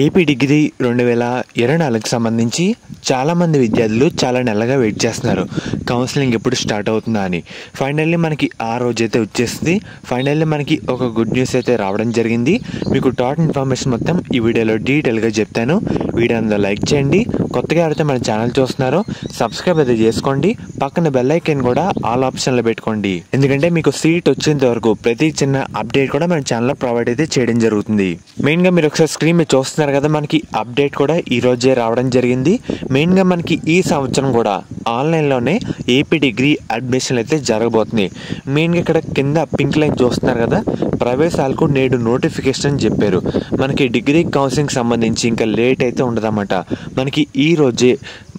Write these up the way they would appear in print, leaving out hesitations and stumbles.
AP degree 2024కి సంబంధించి చాలామంది విద్యార్థులు చాలా నెలగా వెయిట్ చేస్తున్నారు కౌన్సిలింగ్ ఎప్పుడు స్టార్ట్ అవుతుందా అని. ఫైనల్లీ మనకి ఆ రోజైతే వచ్చేస్తుంది. ఫైనల్లీ మనకి ఒక గుడ్ న్యూస్ అయితే రావడం జరిగింది. మీకు టాట్ ఇన్ఫర్మేషన్ మొత్తం ఈ వీడియోలో డీటెయిల్గా చెప్తాను. వీడియో అంతా లైక్ చేయండి. కొత్తగా ఎవరైతే మన ఛానల్ చూస్తున్నారో సబ్స్క్రైబ్ అయితే చేసుకోండి. పక్కన బెల్ ఐకాన్ కూడా ఆల్ ఆప్షన్లో పెట్టుకోండి. ఎందుకంటే మీకు సీట్ వచ్చేంత వరకు ప్రతి చిన్న అప్డేట్ కూడా మన ఛానల్లో ప్రొవైడ్ అయితే చేయడం జరుగుతుంది. మెయిన్గా మీరు ఒకసారి స్క్రీన్ మీద చూస్తున్నారు కదా, మనకి అప్డేట్ కూడా ఈ రోజే రావడం జరిగింది. మెయిన్గా మనకి ఈ సంవత్సరం కూడా ఆన్లైన్లోనే ఏపీ డిగ్రీ అడ్మిషన్లు అయితే జరగబోతుంది. మెయిన్గా ఇక్కడ కింద పింక్ లైన్ చూస్తున్నారు కదా, ప్రవేశాలకు నేడు నోటిఫికేషన్ అని చెప్పారు. మనకి డిగ్రీ కౌన్సిలింగ్ సంబంధించి ఇంకా లేట్ అయితే ఉండదన్నమాట. మనకి ఈ రోజే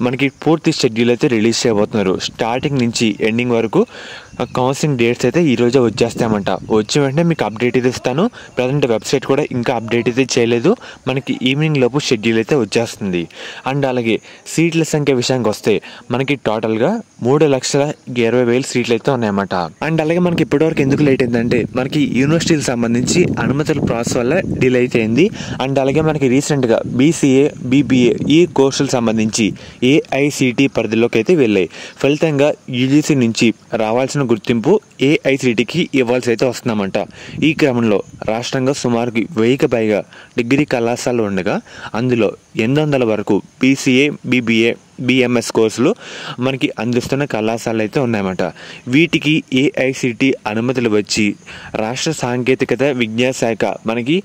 మనకి పూర్తి షెడ్యూల్ అయితే రిలీజ్ చేయబోతున్నారు. స్టార్టింగ్ నుంచి ఎండింగ్ వరకు కౌన్సిలింగ్ డేట్స్ అయితే ఈరోజే వచ్చేస్తామంట. వచ్చే వెంటనే మీకు అప్డేట్ అయితే ఇస్తాను. ప్రజెంట్ వెబ్సైట్ కూడా ఇంకా అప్డేట్ అయితే చేయలేదు. మనకి ఈవినింగ్ లోపు షెడ్యూల్ అయితే వచ్చేస్తుంది. అండ్ అలాగే సీట్ల సంఖ్య విషయానికి వస్తే మనకి టోటల్గా 3,20,000 సీట్లు అయితే ఉన్నాయన్నమాట. అండ్ అలాగే మనకి ఇప్పటివరకు ఎందుకు లేట్ అయిందంటే మనకి యూనివర్సిటీలకు సంబంధించి అనుమతుల ప్రాసెస్ వల్ల డిలే అయితే అయింది. అండ్ అలాగే మనకి రీసెంట్గా BCA, BBA ఈ కోర్సులకు సంబంధించి AICT పరిధిలోకి అయితే వెళ్ళాయి. ఫలితంగా UGC నుంచి రావాల్సిన గుర్తింపు AICTకి ఇవ్వాల్సి అయితే వస్తుందన్నమాట. ఈ క్రమంలో రాష్ట్రంగా సుమారుకి 1000కి పైగా డిగ్రీ కళాశాలలు ఉండగా అందులో 800 వరకు BCA, BBA, BMS కోర్సులు మనకి అందిస్తున్న కళాశాలలు అయితే ఉన్నాయన్నమాట. వీటికి AICT అనుమతులు వచ్చి రాష్ట్ర సాంకేతికత విజ్ఞాన శాఖ మనకి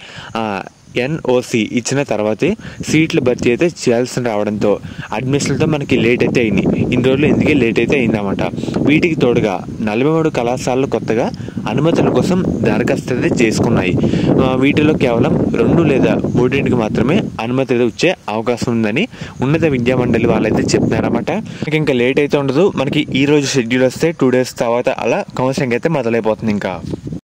NOC ఇచ్చిన తర్వాతే సీట్ల భర్తీ అయితే చేయాల్సి రావడంతో అడ్మిషన్లతో మనకి లేట్ అయితే అయింది. ఇన్ని రోజులు ఎందుకే లేట్ అయితే అయిందన్నమాట. వీటికి తోడుగా 43 కళాశాలలు కొత్తగా అనుమతుల కోసం దరఖాస్తు అయితే చేసుకున్నాయి. వీటిలో కేవలం 2 లేదా 3 మాత్రమే అనుమతి వచ్చే అవకాశం ఉందని ఉన్నత విద్యా మండలి వాళ్ళైతే చెప్తున్నారన్నమాట. ఇంకా లేట్ అయితే ఉండదు. మనకి ఈ రోజు షెడ్యూల్ వస్తే 2 days తర్వాత అలా కౌన్సిలింగ్ అయితే మొదలైపోతుంది. ఇంకా